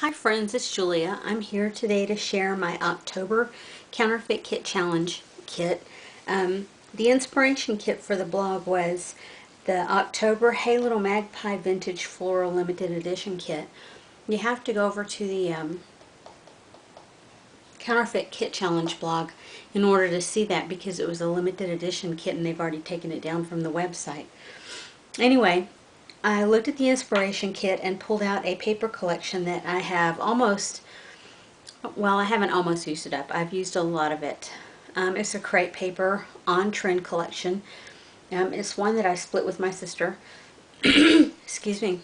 Hi friends, it's Julia. I'm here today to share my October Counterfeit Kit Challenge kit. The inspiration kit for the blog was the October Hey Little Magpie Vintage Floral Limited Edition kit. You have to go over to the Counterfeit Kit Challenge blog in order to see that because it was a limited edition kit and they've already taken it down from the website. Anyway, I looked at the inspiration kit and pulled out a paper collection that I have almost, well, I haven't almost used it up. I've used a lot of it. It's a crepe paper on trend collection. It's one that I split with my sister. Excuse me.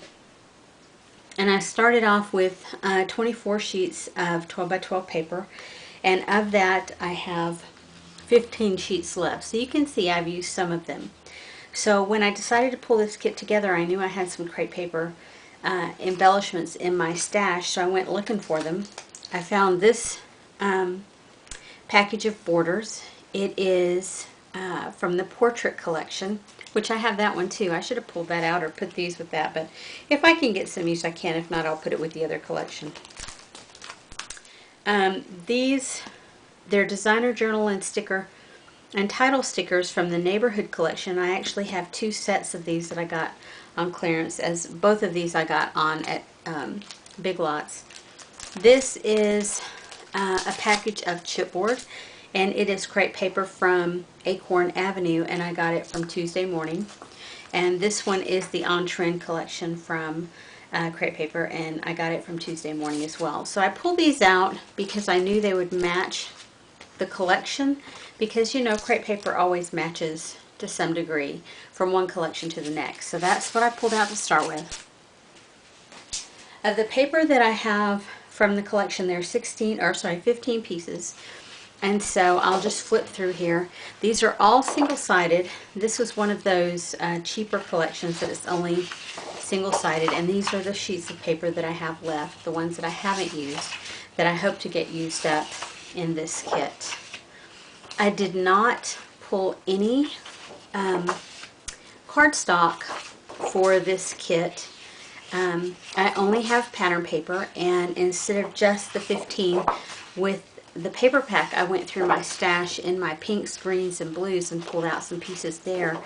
And I started off with 24 sheets of 12 by 12 paper, and of that I have 15 sheets left. So you can see I've used some of them. So when I decided to pull this kit together, I knew I had some crepe paper embellishments in my stash, so I went looking for them. I found this package of borders. It is from the portrait collection, which I have that one too. I should have pulled that out or put these with that, but if I can get some use, I can. If not, I'll put it with the other collection. They're designer journal and sticker and title stickers from the neighborhood collection. I actually have two sets of these that I got on clearance, as both of these I got on at Big Lots. This is a package of chipboard, and it is crepe paper from Acorn Avenue, and I got it from Tuesday Morning. And this one is the On Trend collection from crepe paper, and I got it from Tuesday Morning as well. So I pulled these out because I knew they would match the collection, because you know crepe paper always matches to some degree from one collection to the next. So that's what I pulled out to start with. Of the paper that I have from the collection, there are 15 pieces, and so I'll just flip through here. These are all single-sided. This was one of those cheaper collections that is only single-sided, and these are the sheets of paper that I have left, the ones that I haven't used, that I hope to get used up in this kit. I did not pull any cardstock for this kit. I only have pattern paper, and instead of just the 15 with the paper pack, I went through my stash in my pinks, greens, and blues and pulled out some pieces there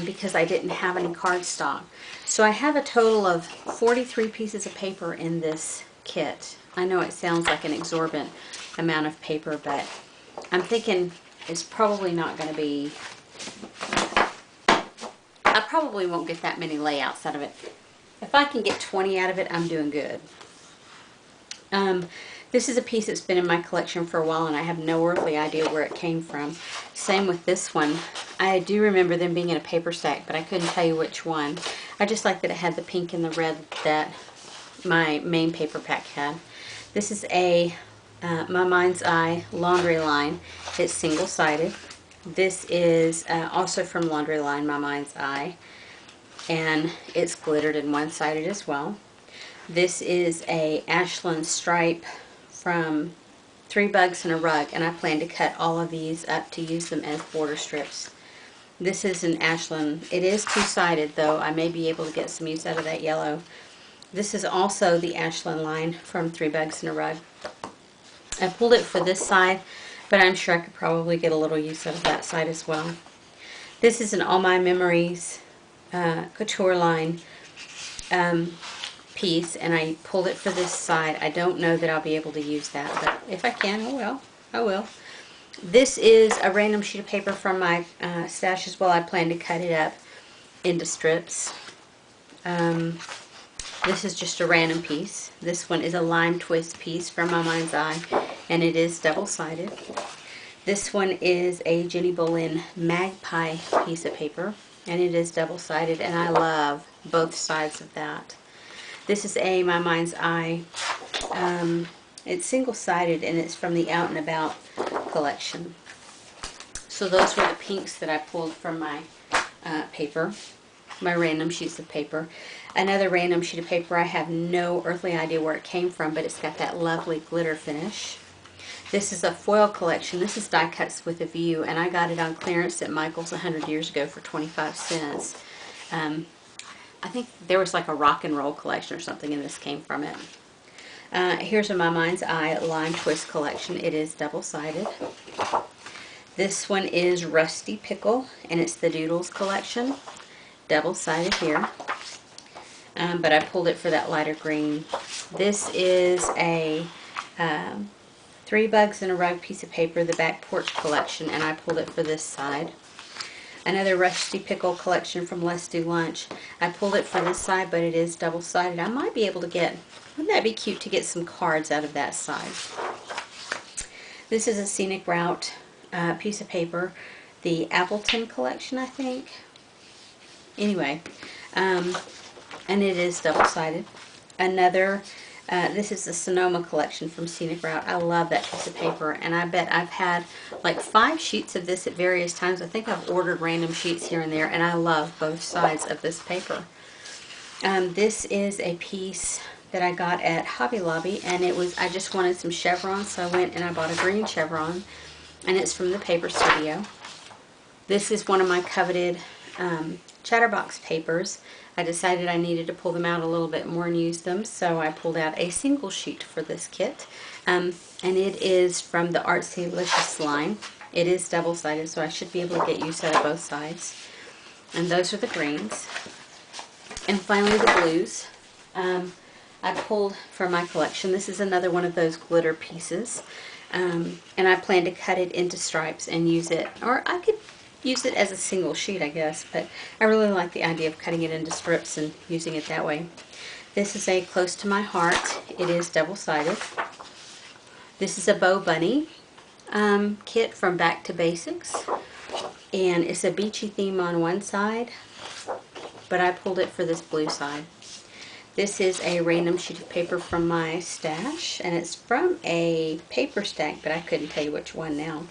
because I didn't have any cardstock. So I have a total of 43 pieces of paper in this kit. I know it sounds like an exorbitant amount of paper, but I'm thinking it's probably not going to be, I probably won't get that many layouts out of it. If I can get 20 out of it, I'm doing good. This is a piece that's been in my collection for a while, and I have no earthly idea where it came from. Same with this one. I do remember them being in a paper sack, but I couldn't tell you which one. I just like that it had the pink and the red that my main paper pack had. This is a My Mind's Eye laundry line. It's single-sided. This is also from laundry line My Mind's Eye, and it's glittered and one-sided as well. This is a Ashland stripe from 3 Bugs and a Rug, and I plan to cut all of these up to use them as border strips. This is an Ashland. It is two-sided, though. I may be able to get some use out of that yellow. This is also the Ashland line from 3 Bugs and a Rug. I pulled it for this side, but I'm sure I could probably get a little use out of that side as well. This is an All My Memories couture line piece, and I pulled it for this side. I don't know that I'll be able to use that, but if I can, oh well, I will. This is a random sheet of paper from my stash as well. I plan to cut it up into strips. This is just a random piece. This one is a lime twist piece from My Mind's Eye, and it is double-sided. This one is a Jenny Bolin Magpie piece of paper, and it is double-sided, and I love both sides of that. This is a My Mind's Eye. It's single-sided, and it's from the Out and About collection. So those were the pinks that I pulled from my paper, my random sheets of paper. Another random sheet of paper, I have no earthly idea where it came from, but it's got that lovely glitter finish. This is a foil collection. This is Die Cuts with a View, and I got it on clearance at Michael's 100 years ago for 25 cents. I think there was like a rock and roll collection or something, and this came from it. Here's a My Mind's Eye Line Twist collection. It is double-sided. This one is Rusty Pickle, and it's the Doodles collection. Double-sided here. But I pulled it for that lighter green. This is a 3 Bugs in a Rug piece of paper, the Back Porch collection, and I pulled it for this side. Another Rusty Pickle collection from Let's Do Lunch. I pulled it for this side, but it is double-sided. I might be able to get, wouldn't that be cute to get some cards out of that side? This is a Scenic Route piece of paper, the Appleton collection, I think. Anyway, and it is double-sided. Another, this is the Sonoma collection from Scenic Route. I love that piece of paper, and I bet I've had like 5 sheets of this at various times. I think I've ordered random sheets here and there, and I love both sides of this paper. This is a piece that I got at Hobby Lobby, and it was, I just wanted some chevrons, so I went and I bought a green chevron, and it's from the Paper Studio. This is one of my coveted Chatterbox papers. I decided I needed to pull them out a little bit more and use them, so I pulled out a single sheet for this kit. And it is from the Artsy-licious line. It is double-sided, so I should be able to get use out of both sides. And those are the greens. And finally the blues. I pulled from my collection. This is another one of those glitter pieces. And I plan to cut it into stripes and use it, or I could use it as a single sheet, I guess, but I really like the idea of cutting it into strips and using it that way. This is a Close to My Heart. It is double-sided. This is a Bow Bunny kit from Back to Basics, and it's a beachy theme on one side, but I pulled it for this blue side. This is a random sheet of paper from my stash, and it's from a paper stack, but I couldn't tell you which one now.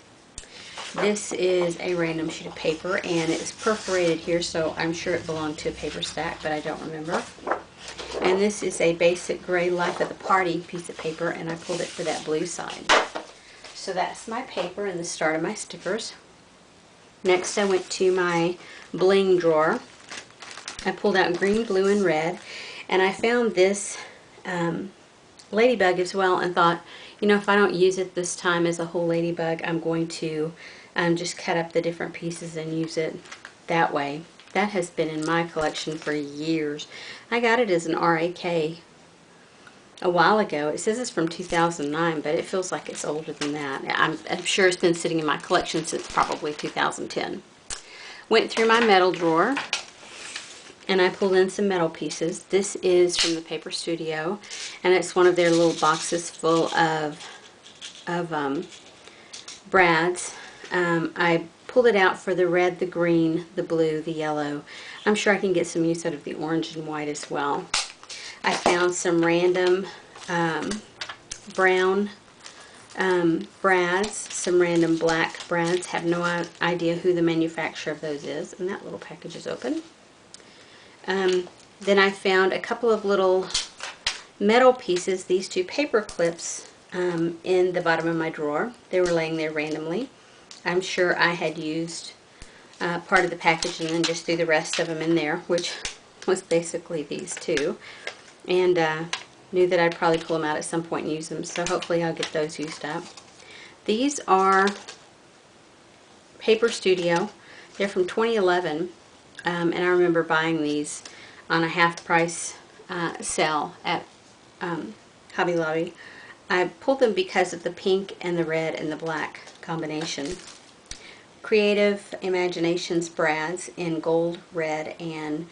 This is a random sheet of paper, and it's perforated here, so I'm sure it belonged to a paper stack, but I don't remember. And this is a basic gray Life of the Party piece of paper, and I pulled it for that blue side. So that's my paper and the start of my stickers. Next I went to my bling drawer. I pulled out green, blue, and red, and I found this ladybug as well, and thought, you know, if I don't use it this time as a whole ladybug, I'm going to just cut up the different pieces and use it that way. That has been in my collection for years. I got it as an RAK a while ago. It says it's from 2009, but it feels like it's older than that. I'm sure it's been sitting in my collection since probably 2010. Went through my metal drawer, and I pulled in some metal pieces. This is from the Paper Studio, and it's one of their little boxes full of brads. I pulled it out for the red, the green, the blue, the yellow. I'm sure I can get some use out of the orange and white as well. I found some random brown brads, some random black brads. Have no idea who the manufacturer of those is, and that little package is open. Then I found a couple of little metal pieces, these 2 paper clips, in the bottom of my drawer. They were laying there randomly. I'm sure I had used part of the package and then just threw the rest of them in there, which was basically these 2. And knew that I'd probably pull them out at some point and use them, so hopefully I'll get those used up. These are Paper Studio. They're from 2011. And I remember buying these on a half-price sale at Hobby Lobby. I pulled them because of the pink and the red and the black combination. Creative Imaginations brads in gold, red, and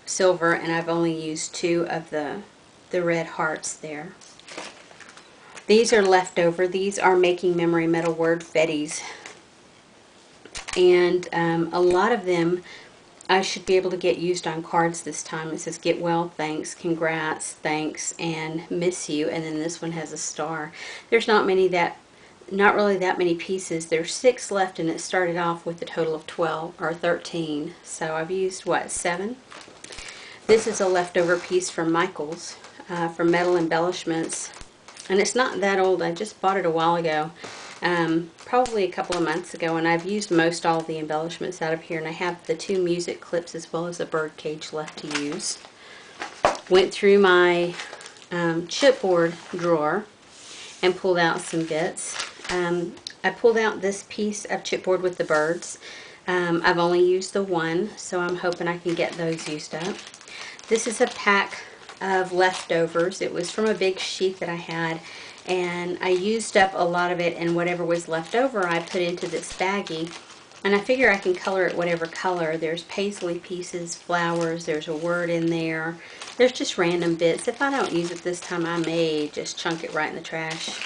silver, and I've only used 2 of the red hearts there. These are leftover. These are Making Memory Metal Word Fetties, and a lot of them I should be able to get used on cards this time. It says get well, thanks, congrats, thanks, and miss you, and then this one has a star. There's not really that many pieces. There's 6 left, and it started off with a total of 12 or 13. So I've used, what, 7? This is a leftover piece from Michael's for metal embellishments, and it's not that old. I just bought it a while ago. Probably a couple of months ago, and I've used most all of the embellishments out of here, and I have the 2 music clips as well as a bird cage left to use. Went through my chipboard drawer and pulled out some bits. I pulled out this piece of chipboard with the birds. I've only used the one, so I'm hoping I can get those used up. This is a pack of leftovers. It was from a big sheet that I had, and I used up a lot of it, and whatever was left over I put into this baggie. And I figure I can color it whatever color. There's paisley pieces, flowers, there's a word in there. There's just random bits. If I don't use it this time, I may just chunk it right in the trash.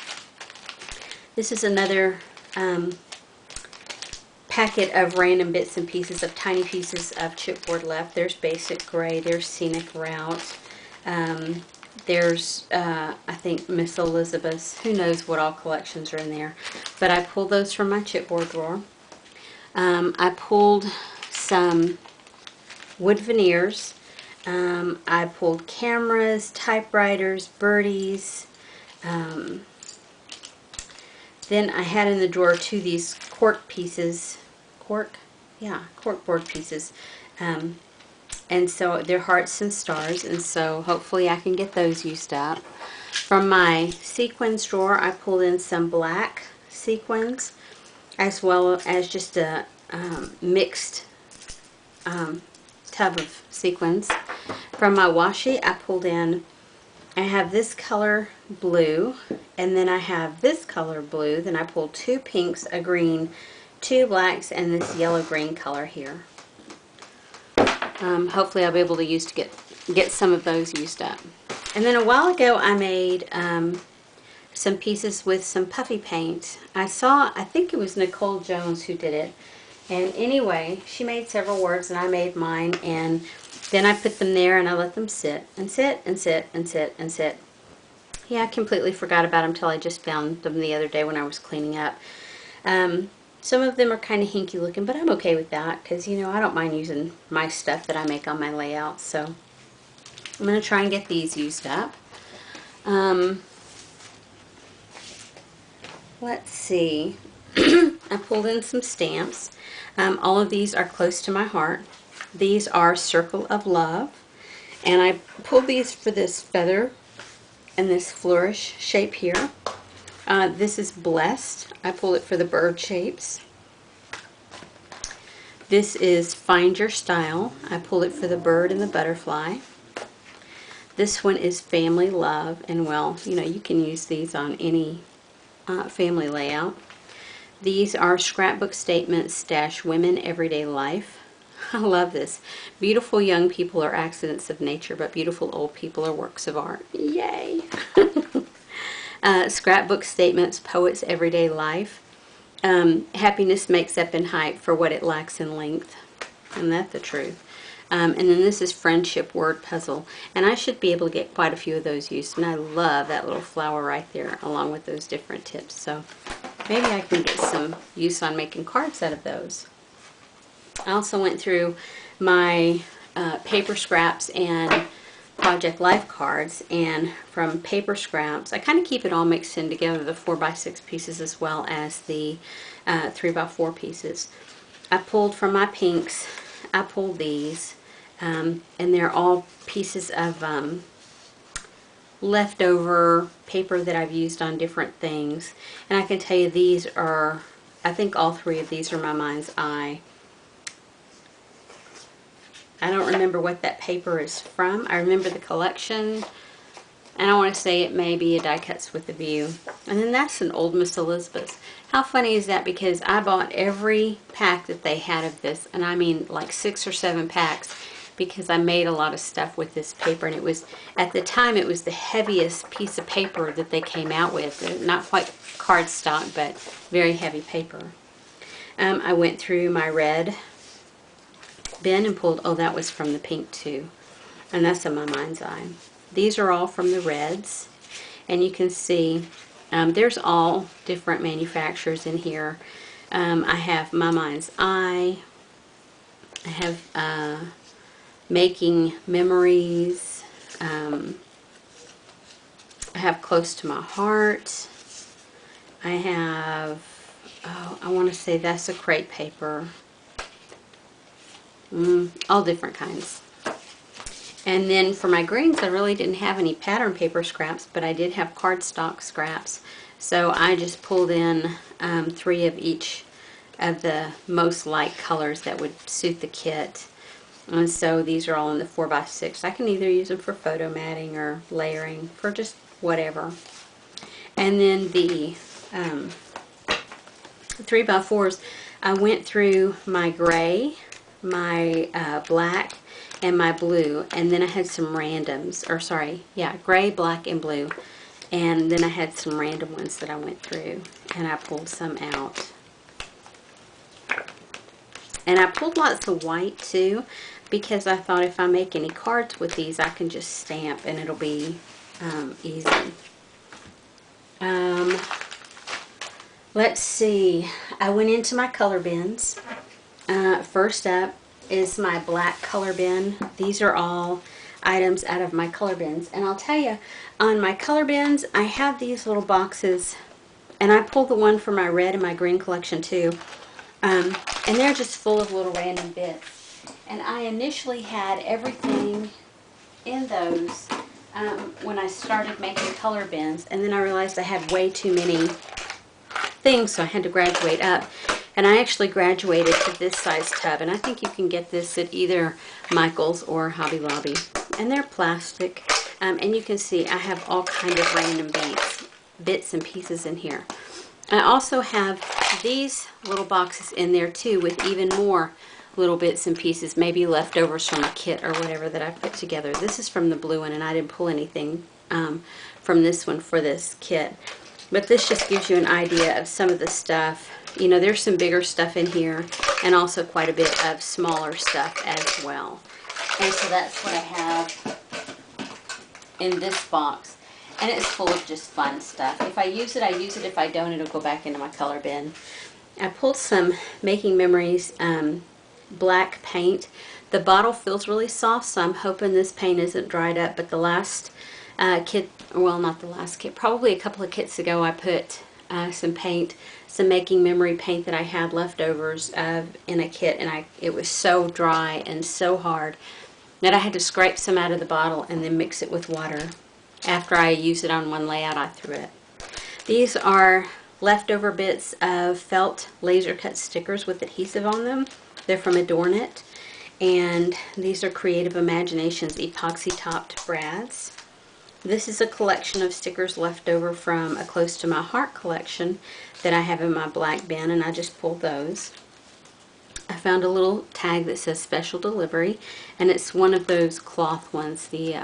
This is another packet of random bits and pieces of tiny pieces of chipboard left. There's Basic Gray, there's Scenic Route, there's I think Miss Elizabeth's. Who knows what all collections are in there. But I pulled those from my chipboard drawer. I pulled some wood veneers. I pulled cameras, typewriters, birdies. Then I had in the drawer two of these cork pieces. Cork board pieces. And so they're hearts and stars, and so hopefully I can get those used up. From my sequins drawer, I pulled in some black sequins, as well as just a mixed tub of sequins. From my washi, I pulled in, I have this color blue, and then I have this color blue. Then I pulled two pinks, a green, two blacks, and this yellow-green color here. Hopefully I'll be able to get some of those used up. And then a while ago I made some pieces with some puffy paint. I think it was Nicole Jones who did it. And anyway, she made several words and I made mine, and then I put them there and I let them sit and sit and sit and sit and sit. Yeah, I completely forgot about them until I just found them the other day when I was cleaning up. Some of them are kind of hinky looking, but I'm okay with that because, you know, I don't mind using my stuff that I make on my layouts. So I'm going to try and get these used up. Let's see. I pulled in some stamps. All of these are close to my heart. These are Circle of Love. And I pulled these for this feather and this flourish shape here. This is Blessed. I pulled it for the bird shapes. This is Find Your Style. I pulled it for the bird and the butterfly. This one is Family Love, and well, you know, you can use these on any family layout. These are Scrapbook Statements - Women Everyday Life. I love this. Beautiful young people are accidents of nature, but beautiful old people are works of art. Yay! Scrapbook Statements, Poet's Everyday Life. Happiness makes up in height for what it lacks in length. Isn't that the truth? And then this is Friendship Word Puzzle. And I should be able to get quite a few of those used. And I love that little flower right there, along with those different tips. So maybe I can get some use on making cards out of those. I also went through my paper scraps and Project Life cards, and from paper scraps I kind of keep it all mixed in together, the 4x6 pieces as well as the 3x4 pieces. I pulled from my pinks, I pulled these, and they're all pieces of leftover paper that I've used on different things, and I can tell you these are, I think all three of these are my mind's eye. I don't remember what that paper is from. I remember the collection, and I want to say it may be a Die Cuts with a View. And then that's an old Miss Elizabeth's. How funny is that? Because I bought every pack that they had of this, and I mean like 6 or 7 packs, because I made a lot of stuff with this paper, and it was, at the time, it was the heaviest piece of paper that they came out with. Not quite cardstock, but very heavy paper. I went through my red bin and pulled, oh, that was from the pink too, and that's in my mind's eye. These are all from the reds, and you can see there's all different manufacturers in here. I have my mind's eye, I have Making Memories, I have Close to My Heart, I have, oh, I want to say that's a crepe paper. All different kinds. And then for my greens, I really didn't have any pattern paper scraps, but I did have cardstock scraps. So I just pulled in 3 of each of the most light colors that would suit the kit. And so these are all in the 4x6. I can either use them for photo matting or layering, for just whatever. And then the 3x4s, I went through my gray, my black, and my blue, and then I had some randoms, or sorry, yeah, gray, black, and blue. And then I had some random ones that I went through, and I pulled some out. And I pulled lots of white too, because I thought if I make any cards with these, I can just stamp and it'll be easy. Let's see. I went into my color bins. First up is my black color bin. These are all items out of my color bins. And I'll tell you, on my color bins, I have these little boxes. And I pulled the one for my red and my green collection too. And they're just full of little random bits. And I initially had everything in those when I started making color bins. And then I realized I had way too many things, so I had to graduate up. And I actually graduated to this size tub. And I think you can get this at either Michael's or Hobby Lobby. And they're plastic. And you can see I have all kinds of random bits and pieces in here. I also have these little boxes in there too with even more little bits and pieces, maybe leftovers from a kit or whatever that I put together. This is from the blue one, and I didn't pull anything from this one for this kit. But this just gives you an idea of some of the stuff. You know, there's some bigger stuff in here and also quite a bit of smaller stuff as well. And so that's what I have in this box. And it's full of just fun stuff. If I use it, I use it. If I don't, it'll go back into my color bin. I pulled some Making Memories black paint. The bottle feels really soft, so I'm hoping this paint isn't dried up. But the last kit, well, not the last kit, probably a couple of kits ago, I put some paint, some Making Memory paint that I had leftovers in a kit, and it was so dry and so hard that I had to scrape some out of the bottle and then mix it with water. After I used it on one layout, I threw it. These are leftover bits of felt laser cut stickers with adhesive on them. They're from Adorn It. And these are Creative Imaginations epoxy topped brads. This is a collection of stickers left over from a Close to My Heart collection that I have in my black bin, and I just pulled those. I found a little tag that says special delivery, and it's one of those cloth ones, the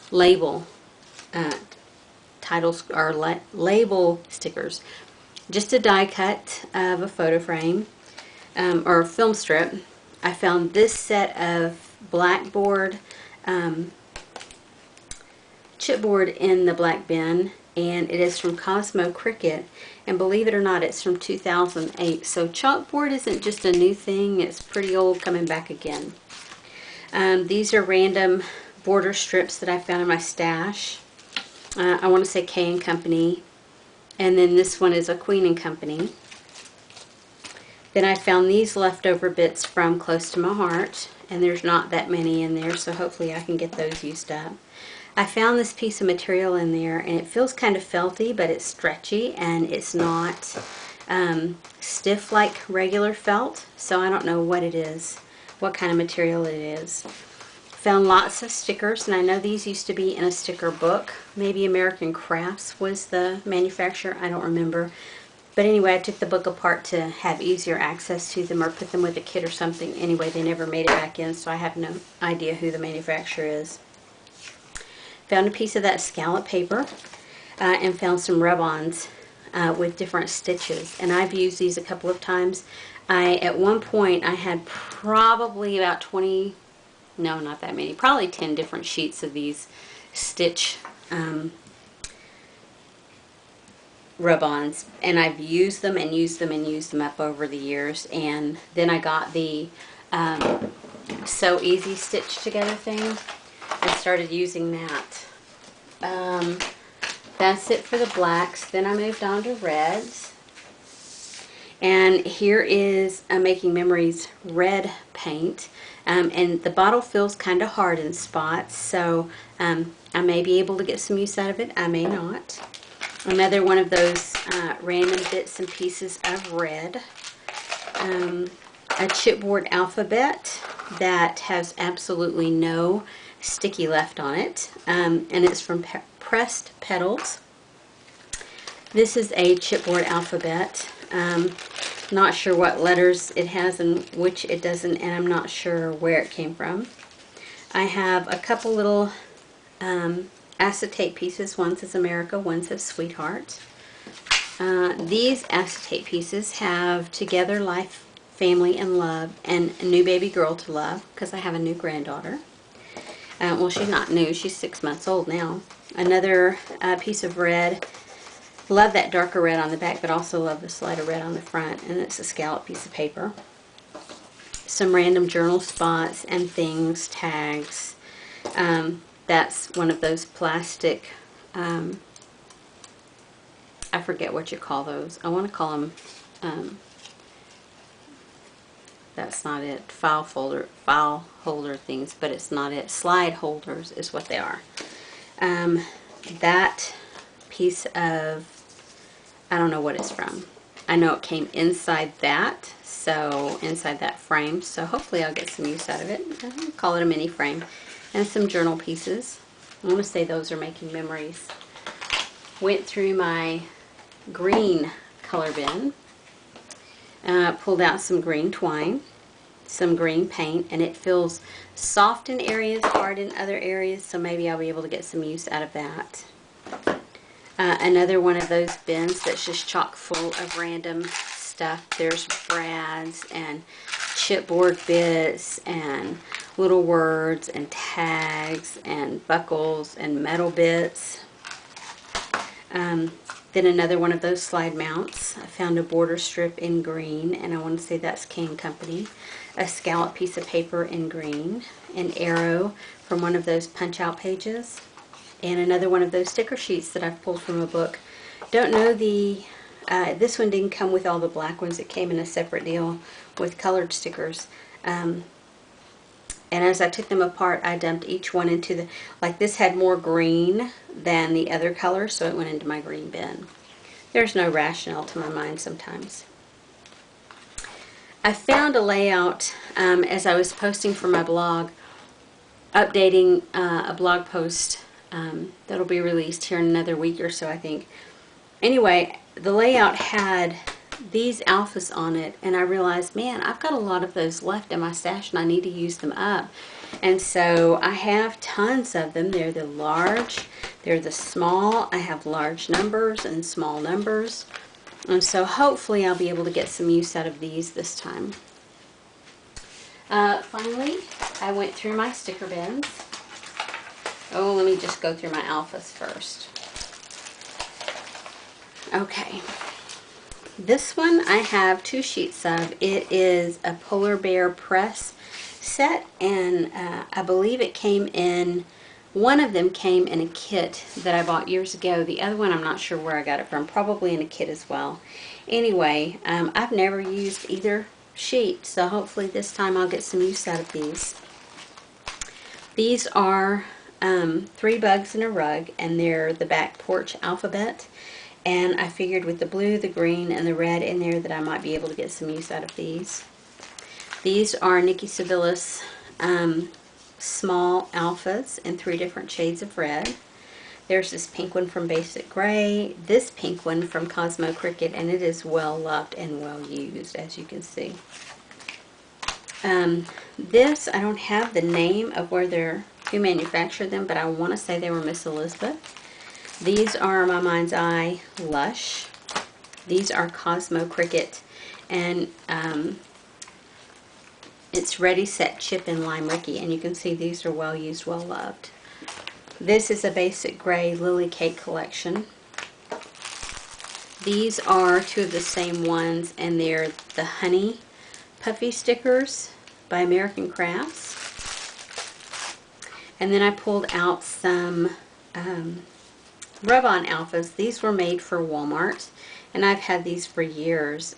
label titles or label stickers. Just a die cut of a photo frame or a film strip. I found this set of blackboard chipboard in the black bin, and it is from Cosmo Cricket, and believe it or not, it's from 2008. So chalkboard isn't just a new thing, it's pretty old, coming back again. These are random border strips that I found in my stash. I want to say K & Company, and then this one is a Queen & Company. Then I found these leftover bits from Close to My Heart, and there's not that many in there, so hopefully I can get those used up. I found this piece of material in there, and it feels kind of felty, but it's stretchy, and it's not stiff like regular felt, so I don't know what it is, what kind of material it is. Found lots of stickers, and I know these used to be in a sticker book. Maybe American Crafts was the manufacturer, I don't remember. But anyway, I took the book apart to have easier access to them or put them with a kit or something. Anyway, they never made it back in, so I have no idea who the manufacturer is. Found a piece of that scallop paper and found some rub-ons with different stitches. And I've used these a couple of times. At one point, I had probably about 20, no, not that many, probably 10 different sheets of these stitch rub-ons, and I've used them and used them and used them up over the years. And then I got the So Easy stitch together thing and started using that. That's it for the blacks. Then I moved on to reds, And here is a Making Memories red paint. And the bottle feels kind of hard in spots, so I may be able to get some use out of it. I may not. Another one of those random bits and pieces of red. A chipboard alphabet that has absolutely no sticky left on it, and it's from Pressed Petals. This is a chipboard alphabet. Not sure what letters it has and which it doesn't, and I'm not sure where it came from. I have a couple little acetate pieces. One says America, one says Sweetheart. These acetate pieces have Together, Life, Family, and Love, and a New Baby Girl to Love, because I have a new granddaughter. Well, she's not new, she's 6 months old now. Another piece of red. Love that darker red on the back, but also love this lighter red on the front, and it's a scallop piece of paper. Some random journal spots and things, tags. That's one of those plastic, I forget what you call those. I want to call them, that's not it, file holder things, but it's not it. Slide holders is what they are. That piece of, I don't know what it's from. I know it came inside that, so inside that frame, so hopefully I'll get some use out of it. I'll call it a mini frame. And some journal pieces. I want to say those are Making Memories. Went through my green color bin, pulled out some green twine, some green paint, and it feels soft in areas, hard in other areas, so maybe I'll be able to get some use out of that. Another one of those bins that's just chock full of random stuff. There's brads and chipboard bits and little words and tags and buckles and metal bits. Then another one of those slide mounts. I found a border strip in green, and I want to say that's Cane Company. A scallop piece of paper in green. An arrow from one of those punch-out pages. And another one of those sticker sheets that I've pulled from a book. Don't know the, this one didn't come with all the black ones. It came in a separate deal with colored stickers. And as I took them apart, I dumped each one into the, like this had more green than the other color, so it went into my green bin. There's no rationale to my mind sometimes. I found a layout as I was posting for my blog, updating a blog post that'll be released here in another week or so, I think. Anyway, the layout had these alphas on it, and I realized, man, I've got a lot of those left in my stash and I need to use them up. And so I have tons of them. They're the large, they're the small. I have large numbers and small numbers. And so hopefully I'll be able to get some use out of these this time. Finally, I went through my sticker bins. Oh, let me just go through my alphas first. Okay. This one I have 2 sheets of. It is a Polar Bear press set, and I believe it came in, one of them came in a kit that I bought years ago. The other one I'm not sure where I got it from, probably in a kit as well. Anyway, I've never used either sheet, so hopefully this time I'll get some use out of these. These are 3 bugs in a rug, and they're the back porch alphabet. And I figured with the blue, the green, and the red in there that I might be able to get some use out of these. These are Nikki Savillas small alphas in 3 different shades of red. There's this pink one from Basic Gray, this pink one from Cosmo Cricket, and it is well loved and well used, as you can see. This, I don't have the name of who manufactured them, but I want to say they were Miss Elizabeth. These are My Mind's Eye Lush. These are Cosmo Cricket, and it's Ready, Set, Chip, and Lime Ricky, and you can see these are well used, well loved. This is a Basic Gray Lily Cake collection. These are 2 of the same ones, and they're the Honey Puffy stickers by American Crafts. And then I pulled out some rub-on alphas. These were made for Walmart, and I've had these for years.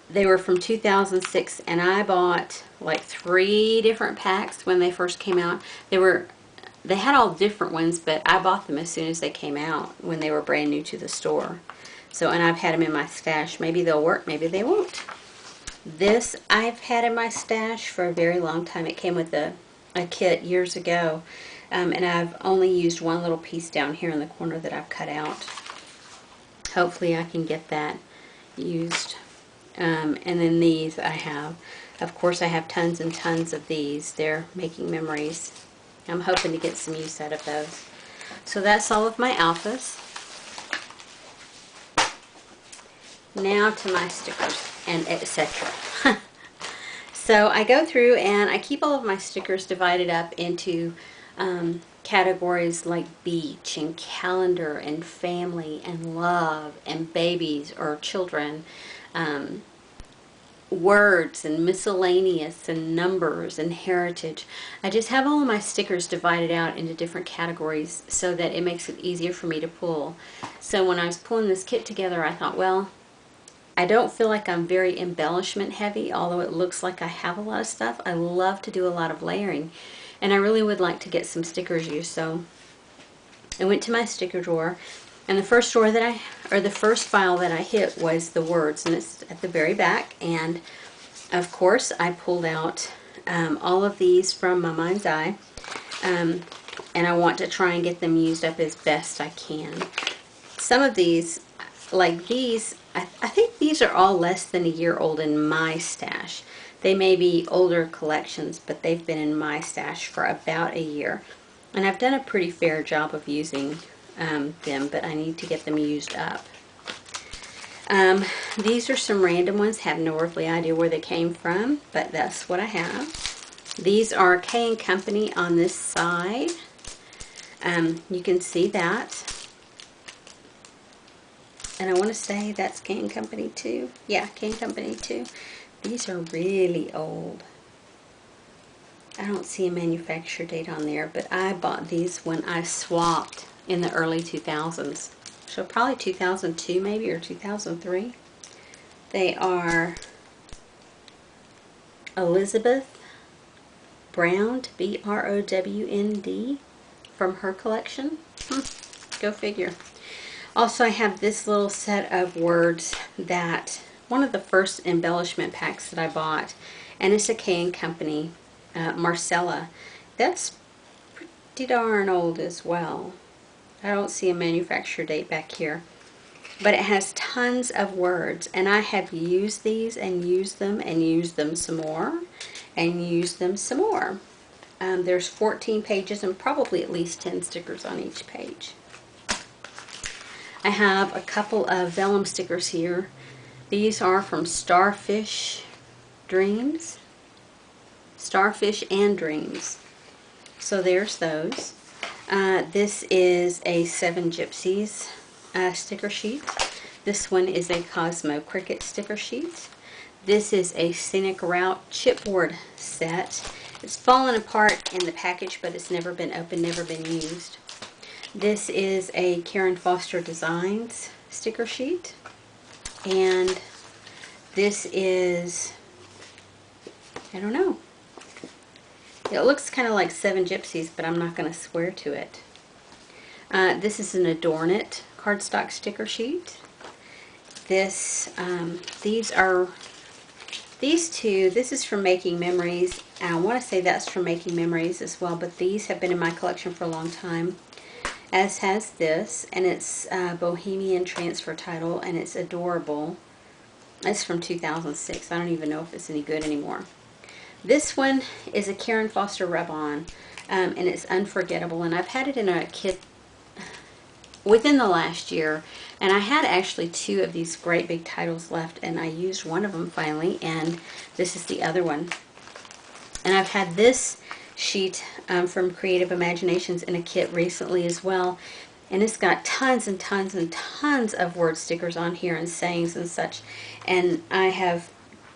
They were from 2006, and I bought like 3 different packs when they first came out. They had all different ones, but I bought them as soon as they came out when they were brand new to the store. So, and I've had them in my stash. Maybe they'll work, maybe they won't. This I've had in my stash for a very long time. It came with a kit years ago, and I've only used one little piece down here in the corner that I've cut out. Hopefully I can get that used. And then these I have. Of course, I have tons and tons of these. They're making memories. I'm hoping to get some use out of those. So that's all of my alphas. Now to my stickers and etc. So I go through and I keep all of my stickers divided up into categories like beach and calendar and family and love and babies or children, words and miscellaneous and numbers and heritage. I just have all of my stickers divided out into different categories so that it makes it easier for me to pull. So when I was pulling this kit together, I thought, well, I don't feel like I'm very embellishment heavy, although it looks like I have a lot of stuff. I love to do a lot of layering, and I really would like to get some stickers used. So I went to my sticker drawer, and the first drawer that the first file that I hit was the words, and it's at the very back. And of course, I pulled out all of these from my mind's eye, and I want to try and get them used up as best I can. Some of these, like these, I think these are all less than a year old in my stash. They may be older collections, but they've been in my stash for about a year. And I've done a pretty fair job of using them, but I need to get them used up. These are some random ones. Have no earthly idea where they came from, but that's what I have. These are K & Company on this side. You can see that. And I want to say that's K & Company too. Yeah, K & Company too. These are really old. I don't see a manufacture date on there, but I bought these when I swapped in the early 2000s. So probably 2002 maybe, or 2003. They are Elizabeth Brown, B-R-O-W-N-D, from her collection. Go figure. Also, I have this little set of words that one of the first embellishment packs that I bought, and it's a K & Company, Marcella. That's pretty darn old as well. I don't see a manufacture date back here, but it has tons of words, and I have used these and used them and used them some more and used them some more. There's 14 pages and probably at least 10 stickers on each page. I have a couple of vellum stickers here. These are from Starfish Dreams. Starfish and Dreams. So there's those. This is a 7 Gypsies sticker sheet. This one is a Cosmo Cricket sticker sheet. This is a Scenic Route chipboard set. It's fallen apart in the package, but it's never been opened, never been used. This is a Karen Foster Designs sticker sheet. And this is, I don't know. It looks kind of like 7 Gypsies, but I'm not going to swear to it. This is an Adorn It cardstock sticker sheet. These two, this is from Making Memories, and I want to say that's from Making Memories as well, but these have been in my collection for a long time, as has this, and it's Bohemian transfer title, and it's adorable. It's from 2006. I don't even know if it's any good anymore. This one is a Karen Foster rub-on, and it's Unforgettable, and I've had it in a kit within the last year, and I had actually 2 of these great big titles left, and I used one of them finally, and this is the other one. And I've had this sheet from Creative Imaginations in a kit recently as well, and it's got tons and tons and tons of word stickers on here and sayings and such, and I have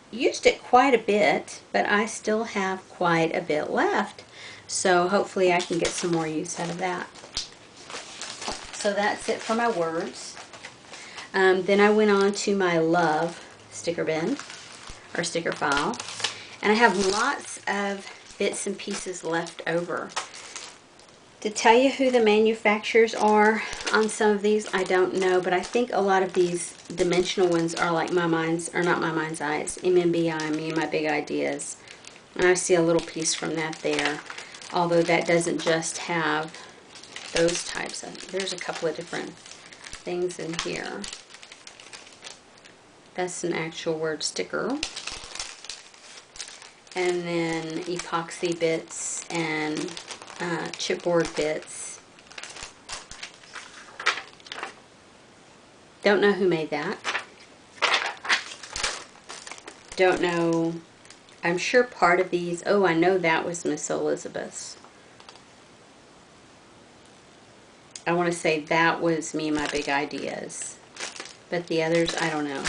used it quite a bit, but I still have quite a bit left, so hopefully I can get some more use out of that. So that's it for my words. Then I went on to my Love sticker bin, or sticker file, and I have lots of bits and pieces left over. To tell you who the manufacturers are on some of these, I don't know, but I think a lot of these dimensional ones are like My Mind's, or not My Mind's Eye, it's MMBI, Me and My Big Ideas. And I see a little piece from that there, although that doesn't just have those types of, there's a couple of different things in here. That's an actual word sticker. And then epoxy bits and chipboard bits. Don't know who made that. Don't know. I'm sure part of these, oh, I know that was Miss Elizabeth's. I want to say that was Me and My Big Ideas. But the others, I don't know.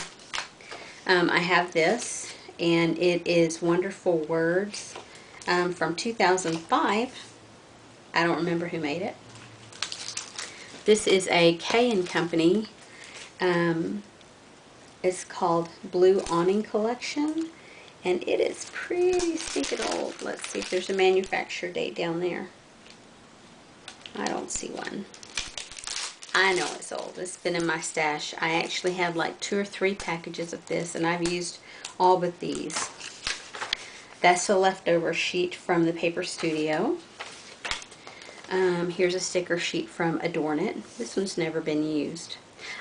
I have this, and it is Wonderful Words from 2005. I don't remember who made it. This is a K & Company. It's called Blue Awning Collection, and it is pretty stinking old. Let's see if there's a manufacturer date down there. I don't see one. I know it's old. It's been in my stash. I actually have like 2 or 3 packages of this, and I've used all but these. That's a leftover sheet from the Paper Studio. Here's a sticker sheet from Adorn It. This one's never been used.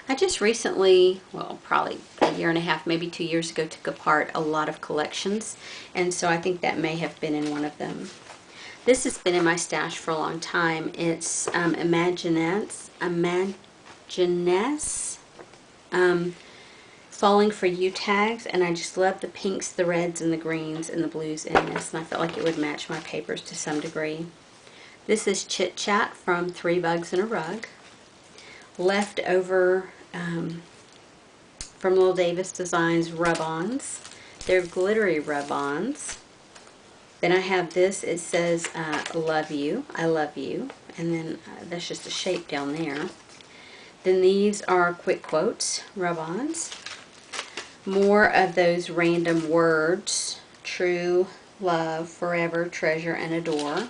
I just recently, well, probably a year and a half, maybe 2 years ago, took apart a lot of collections, and so I think that may have been in one of them. This has been in my stash for a long time. It's Imaginesse, Falling for You tags, and I just love the pinks, the reds, and the greens, and the blues in this, and I felt like it would match my papers to some degree. This is Chit Chat from 3 Bugs in a Rug. Leftover from Little Davis Designs rub-ons. They're glittery rub-ons. Then I have this, it says Love You, I Love You, and then that's just a shape down there. Then these are Quick Quotes rub-ons. More of those random words, true, love, forever, treasure, and adore.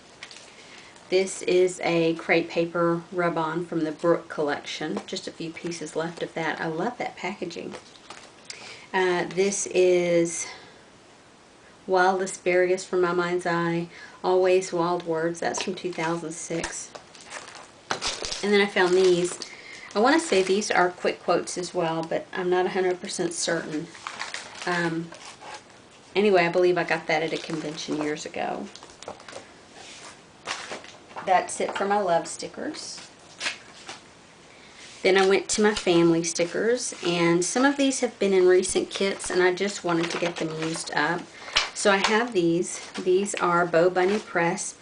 This is a crepe paper rub-on from the Brook collection. Just a few pieces left of that. I love that packaging. This is Wild Asparagus from My Mind's Eye. Always Wild Words. That's from 2006. And then I found these. I want to say these are Quick Quotes as well, but I'm not 100% certain. Anyway, I believe I got that at a convention years ago. That's it for my love stickers. Then I went to my family stickers, and some of these have been in recent kits, and I just wanted to get them used up. So I have these. These are Bo Bunny Press.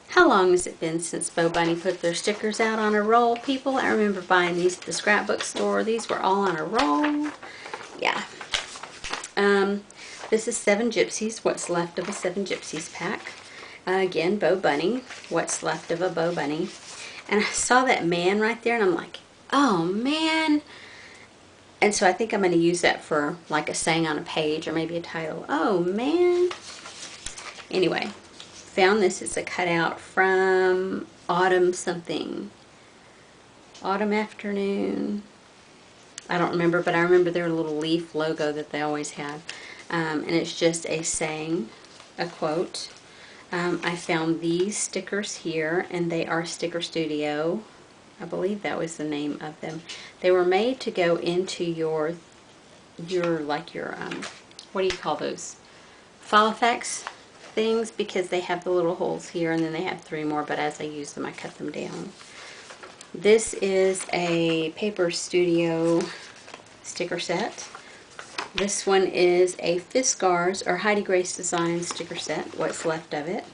How long has it been since Bo Bunny put their stickers out on a roll, people? I remember buying these at the scrapbook store. These were all on a roll. Yeah. This is 7 Gypsies, What's Left of a 7 Gypsies pack. Again, Bo Bunny, What's Left of a Bo Bunny. And I saw that man right there, and I'm like, oh man. And so I think I'm going to use that for like a saying on a page, or maybe a title. Oh man. Anyway, found this. It's a cutout from Autumn something. Autumn Afternoon. I don't remember, but I remember their little leaf logo that they always had. And it's just a saying, a quote. I found these stickers here, and they are Sticker Studio. I believe that was the name of them. They were made to go into your what do you call those? File effects things, because they have the little holes here, and then they have 3 more, but as I use them, I cut them down. This is a Paper Studio sticker set. This one is a Fiskars or Heidi Grace Designs sticker set, what's left of it.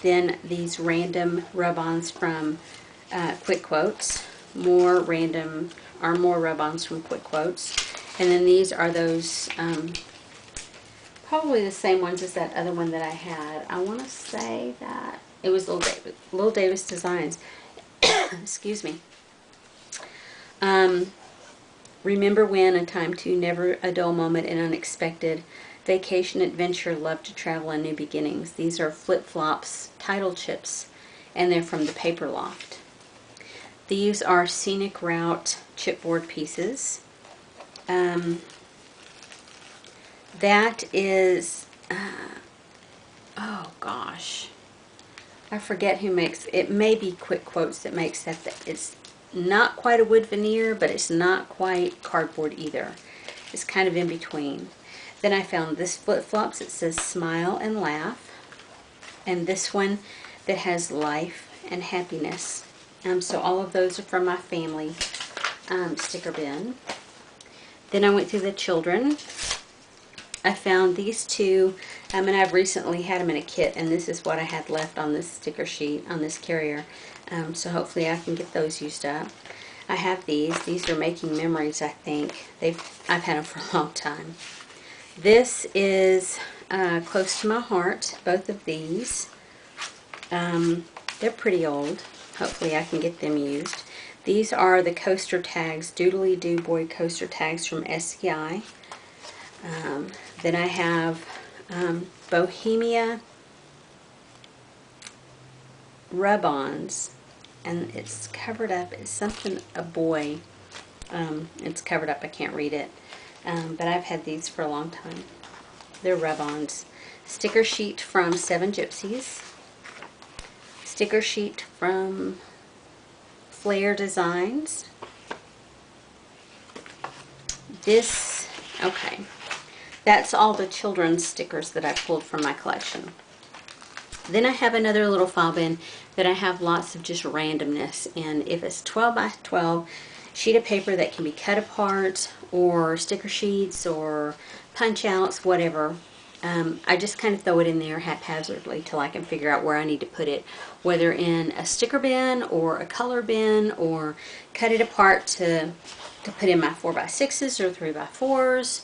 Then these random rub-ons from Quick Quotes. More rub-ons from Quick Quotes. And then these are those, probably the same ones as that other one that I had. I want to say that it was Little Davis Designs. Excuse me. Remember when, a time to, never a dull moment, and unexpected. Vacation, adventure, love to travel, and new beginnings. These are flip-flops, title chips, and they're from the Paper Loft. These are scenic route chipboard pieces. That is, oh gosh, I forget who makes it. May be Quick Quotes that makes that. It's not quite a wood veneer, but it's not quite cardboard either. It's kind of in between. Then I found this flip-flops. It says smile and laugh, and this one that has life and happiness. So all of those are from my family sticker bin. Then I went through the children. I found these two, and I've recently had them in a kit, and this is what I had left on this sticker sheet, on this carrier. So hopefully I can get those used up. I have these. These are Making Memories, I think. I've had them for a long time. This is close to my heart, both of these. They're pretty old. Hopefully I can get them used. These are the coaster tags, Doodly Doo Boy coaster tags from SCI. Then I have Bohemia rub-ons, and it's covered up. It's something, a boy. It's covered up. I can't read it. But I've had these for a long time. They're rub-ons. Sticker sheet from Seven Gypsies. Sticker sheet from Flair Designs. This, okay, that's all the children's stickers that I pulled from my collection. Then I have another little file bin that I have lots of just randomness in. If it's 12 by 12 sheet of paper that can be cut apart, or sticker sheets, or punch outs, whatever, I just kind of throw it in there haphazardly till I can figure out where I need to put it, whether in a sticker bin or a color bin, or cut it apart to put in my 4x6s or 3x4s,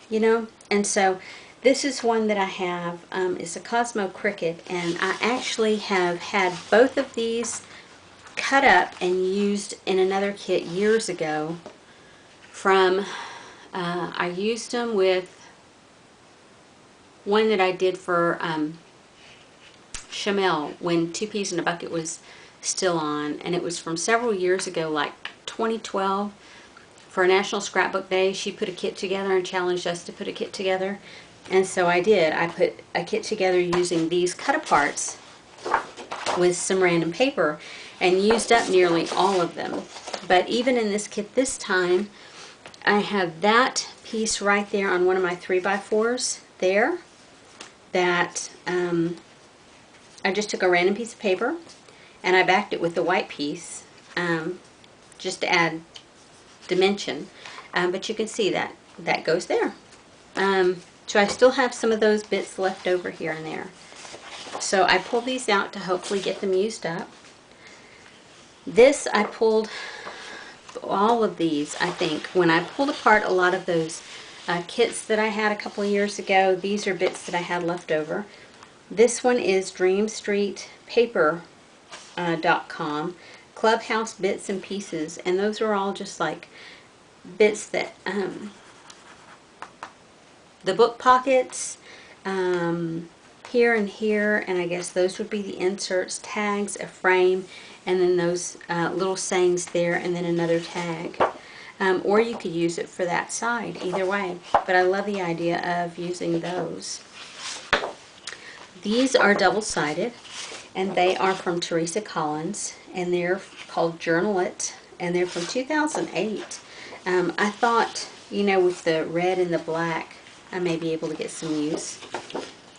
you know. And so this is one that I have. It's a Cosmo Cricket, and I actually have had both of these cut up and used in another kit years ago. I used them with one that I did for Chamel when Two Peas in a Bucket was still on, and it was from several years ago, like 2012, for National Scrapbook Day. She put a kit together and challenged us to put a kit together, and so I did. I put a kit together using these cut aparts with some random paper and used up nearly all of them. But even in this kit this time, I have that piece right there on one of my 3x4s there, that I just took a random piece of paper and I backed it with the white piece, just to add dimension. But you can see that that goes there. So I still have some of those bits left over here and there. So I pulled these out to hopefully get them used up. This, I pulled all of these, I think. When I pulled apart a lot of those kits that I had a couple of years ago, these are bits that I had left over. This one is DreamStreetPaper.com, Clubhouse Bits and Pieces, and those are all just like bits that, the book pockets, here and here, and I guess those would be the inserts, tags, a frame, and then those little sayings there, and then another tag. Or you could use it for that side, either way. But I love the idea of using those. These are double-sided, and they are from Teresa Collins, and they're called Journal It, and they're from 2008. I thought, you know, with the red and the black, I may be able to get some use.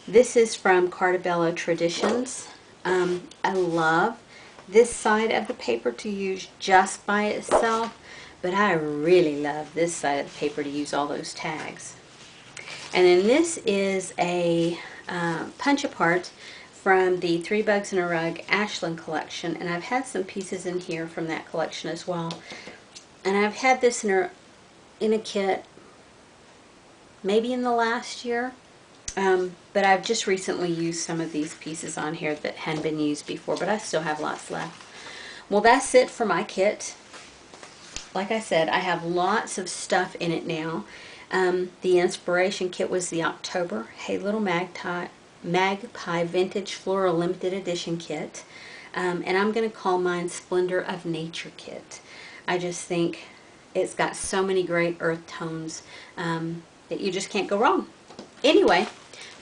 This is from Cartabella Traditions. I love this side of the paper to use just by itself, but I really love this side of the paper to use all those tags. And then this is a punch apart from the Three Bugs in a Rug Ashland collection, and I've had some pieces in here from that collection as well. And I've had this in a kit maybe in the last year, but I've just recently used some of these pieces on here that hadn't been used before, but I still have lots left. Well, that's it for my kit. like I said, I have lots of stuff in it now. The inspiration kit was the October Hey Little Magpie Vintage Floral Limited Edition kit. And I'm going to call mine Splendor of Nature kit. I just think it's got so many great earth tones that you just can't go wrong. Anyway,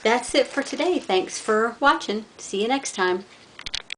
that's it for today. Thanks for watching. See you next time.